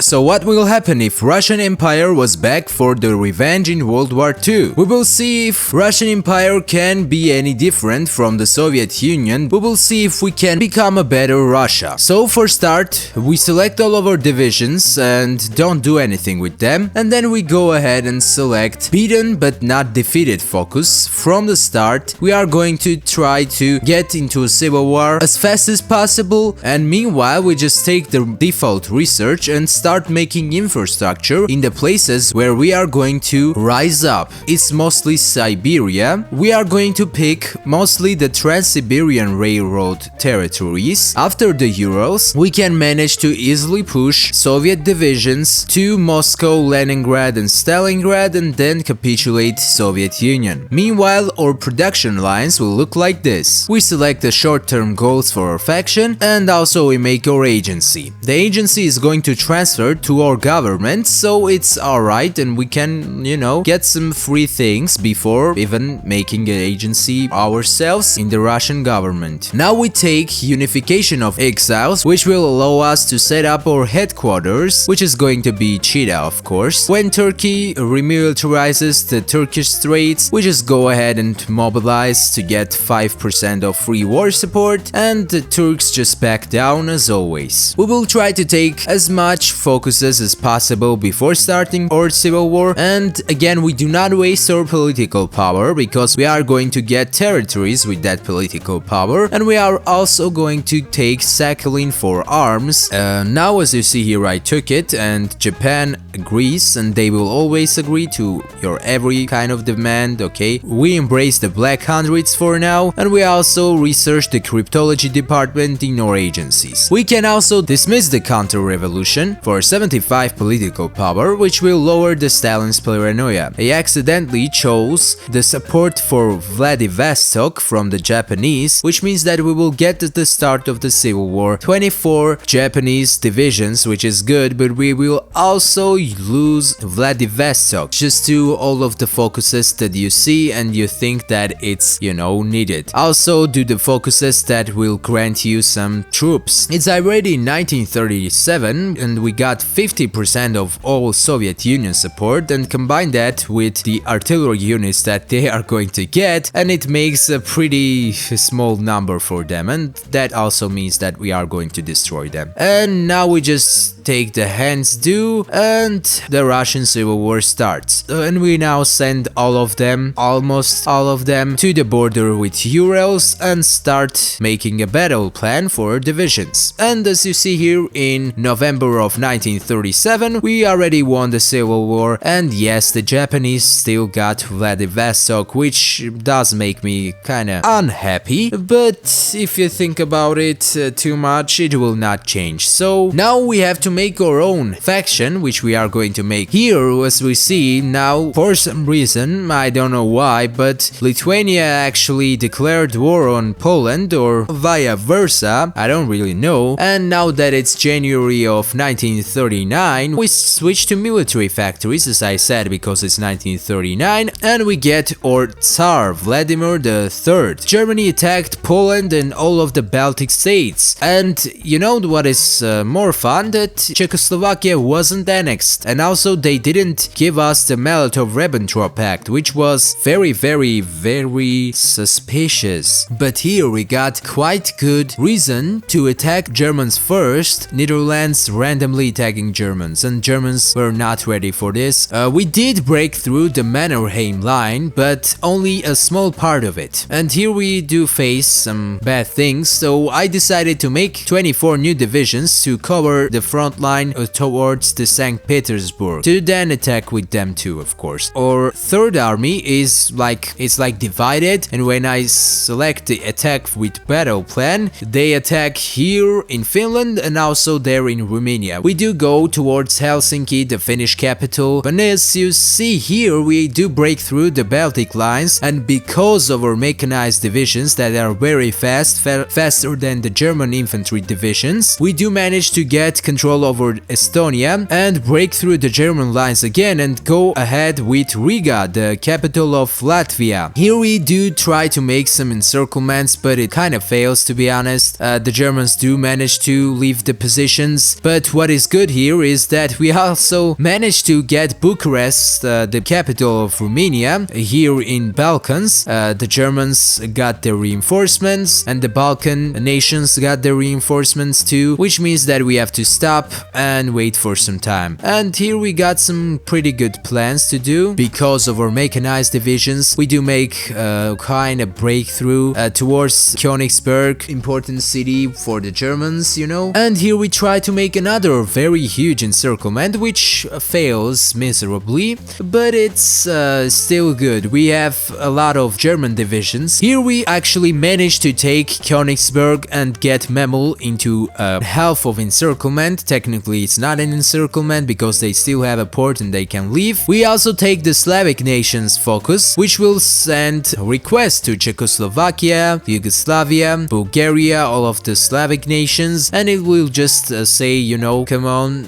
So what will happen if Russian Empire was back for the revenge in World War II? We will see if Russian Empire can be any different from the Soviet Union. We will see if we can become a better Russia. So for start, we select all of our divisions and don't do anything with them. And then we go ahead and select beaten but not defeated focus. From the start, we are going to try to get into a civil war as fast as possible. And meanwhile, we just take the default research and start making infrastructure in the places where we are going to rise up. It's mostly Siberia. We are going to pick mostly the Trans-Siberian Railroad territories. After the Urals, we can manage to easily push Soviet divisions to Moscow, Leningrad and Stalingrad and then capitulate Soviet Union. Meanwhile, our production lines will look like this. We select the short-term goals for our faction and also we make our agency. The agency is going to transfer to our government, so it's alright and we can, get some free things before even making an agency ourselves in the Russian government. Now we take unification of exiles, which will allow us to set up our headquarters, which is going to be Cheetah, of course. When Turkey remilitarizes the Turkish Straits, we just go ahead and mobilize to get 5% of free war support, and the Turks just back down as always. We will try to take as much focuses as possible before starting our civil war, and again we do not waste our political power because we are going to get territories with that political power, and we are also going to take Sakhalin for arms. Now as you see here, I took it and Japan agrees and they will always agree to your every kind of demand, okay? We embrace the Black Hundreds for now, and we also research the cryptology department in our agencies. We can also dismiss the counter-revolution for 75 political power, which will lower the Stalin's paranoia. I accidentally chose the support for Vladivostok from the Japanese, which means that we will get at the start of the civil war 24 Japanese divisions, which is good, but we will also lose Vladivostok. Just do all of the focuses that you see and you think that it's, needed. Also do the focuses that will grant you some troops. It's already 1937 and we got 50% of all Soviet Union support, and combine that with the artillery units that they are going to get, and it makes a pretty small number for them, and that also means that we are going to destroy them. And now we just take the hands due and the Russian Civil War starts. And we now send all of them, almost all of them, to the border with Urals and start making a battle plan for divisions. And as you see here, in November of 1937, we already won the Civil War, and yes, the Japanese still got Vladivostok, which does make me kinda unhappy, but if you think about it too much, it will not change. So now we have to make our own faction, which we are going to make here. As we see now, for some reason, I don't know why, but Lithuania actually declared war on Poland, or vice versa, I don't really know. And now that it's January of 1939, we switch to military factories, as I said, because it's 1939, and we get our Tsar, Vladimir III. Germany attacked Poland and all of the Baltic states, and you know what is more fun? That Czechoslovakia wasn't annexed, and also they didn't give us the Molotov-Ribbentrop Pact, which was very suspicious. But here we got quite good reason to attack Germans first, Netherlands randomly attacking Germans, and Germans were not ready for this. We did break through the Mannerheim line, but only a small part of it. And here we do face some bad things, so I decided to make 24 new divisions to cover the front line towards the St. Petersburg, to then attack with them too, of course. Our third army is like divided, and when I select the attack with battle plan, they attack here in Finland and also there in Romania. We do go towards Helsinki, the Finnish capital, but as you see here, we do break through the Baltic lines, and because of our mechanized divisions that are very fast, faster than the German infantry divisions, we do manage to get control over Estonia and break through the German lines again and go ahead with Riga, the capital of Latvia. Here we do try to make some encirclements, but it kind of fails, to be honest. The Germans do manage to leave the positions, but what is good here is that we also managed to get Bucharest, the capital of Romania, here in Balkans. The Germans got their reinforcements and the Balkan nations got their reinforcements too, which means that we have to stop and wait for some time. And here we got some pretty good plans to do. Because of our mechanized divisions, we do make kind of breakthrough towards Königsberg, important city for the Germans, you know. And here we try to make another very huge encirclement, which fails miserably, but it's still good. We have a lot of German divisions. Here we actually managed to take Königsberg and get Memel into half of encirclement. Technically it's not an encirclement because they still have a port and they can leave. We also take the Slavic nations focus, which will send requests to Czechoslovakia, Yugoslavia, Bulgaria, all of the Slavic nations, and it will just say, you know, come on,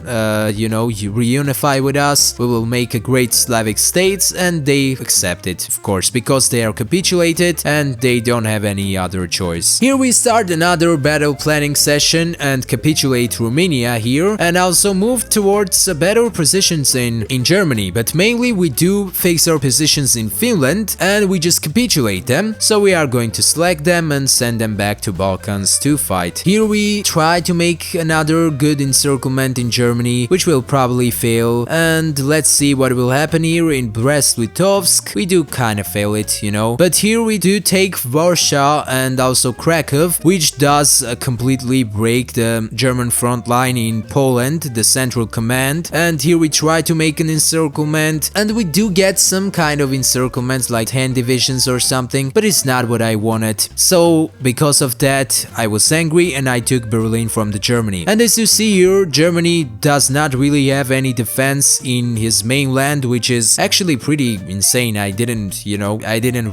you know, you reunify with us, we will make a great Slavic states, and they accept it, of course, because they are capitulated and they don't have any other choice. Here we start another battle planning session and capitulate Romania here, and also move towards better positions in Germany, but mainly we do fix our positions in Finland and we just capitulate them, so we are going to select them and send them back to Balkans to fight. Here we try to make another good encirclement in Germany, which will probably fail, and let's see what will happen here in Brest-Litovsk. We do kind of fail it, you know, but here we do take Warsaw and also Krakow, which does completely break the German front line in Poland, the central command, and here we try to make an encirclement, and we do get some kind of encirclements like 10 divisions or something, but it's not what I wanted. So because of that I was angry and I took Berlin from the Germany. And as you see here, Germany does not really have any defense in his mainland, which is actually pretty insane. I didn't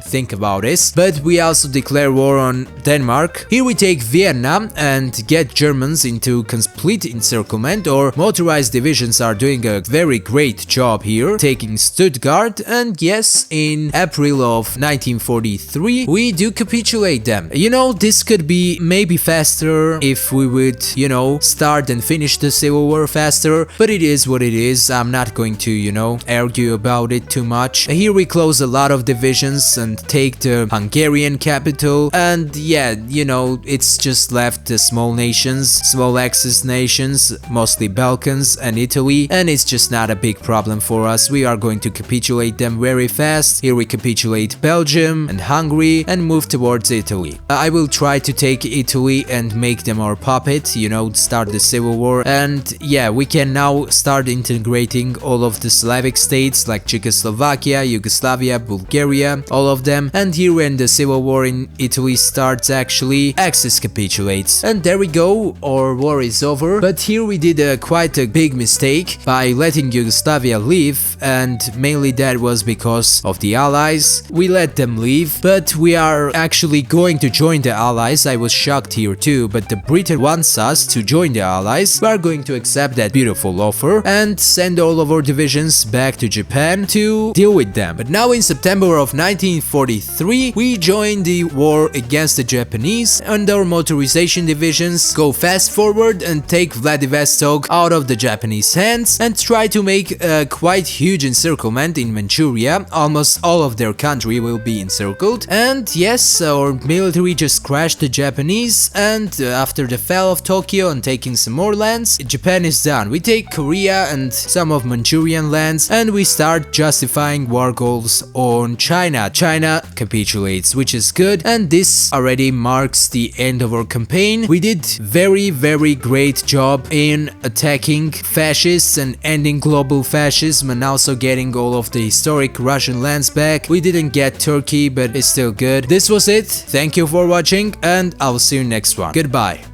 think about this. But we also declare war on Denmark. Here we take Vienna and get Germans into complete encirclement, or motorized divisions are doing a very great job here, taking Stuttgart, and yes, in April of 1943 we do capitulate them. You know, this could be maybe faster if we would, you know, start and finish the civil war faster, but it is what it is. I'm not going to, you know, argue about it too much. Here we close a lot of divisions and take the Hungarian capital, and yeah, you know, it's just left the small nations, small Axis nations, mostly Balkans and Italy, and it's just not a big problem for us. We are going to capitulate them very fast. Here we capitulate Belgium and Hungary and move towards Italy. I will try to take Italy and make them our puppet, you know, start the civil war, and yeah, we can now start integrating all of the Slavic states like Czechoslovakia, Yugoslavia, Bulgaria, all of them. And here when the civil war in Italy starts, actually Axis capitulates, and there we go, our war is over. But here we did quite a big mistake by letting Yugoslavia leave, and mainly that was because of the Allies. We let them leave, but we are actually going to join the Allies. I was shocked here too, but the Britain wants us to join the Allies. We are going to accept that beautiful offer and send all of our divisions back to Japan to deal with them. But now in September of 1943 we join the war against the Japanese, and our motorization divisions go fast forward and take Vladivostok out of the Japanese hands and try to make a quite huge encirclement in Manchuria. Almost all of their country will be encircled, and yes, our military just crashed the Japanese, and after the fall of Tokyo and taking some more lands, Japan is done. We take Korea and some of Manchurian lands, and we start justifying war goals on China. China capitulates, which is good, and this already marks the end of our campaign. We did very great job in attacking fascists and ending global fascism, and also getting all of the historic Russian lands back. We didn't get Turkey, but it's still good. This was it. Thank you for watching, and I'll see you next one. Goodbye.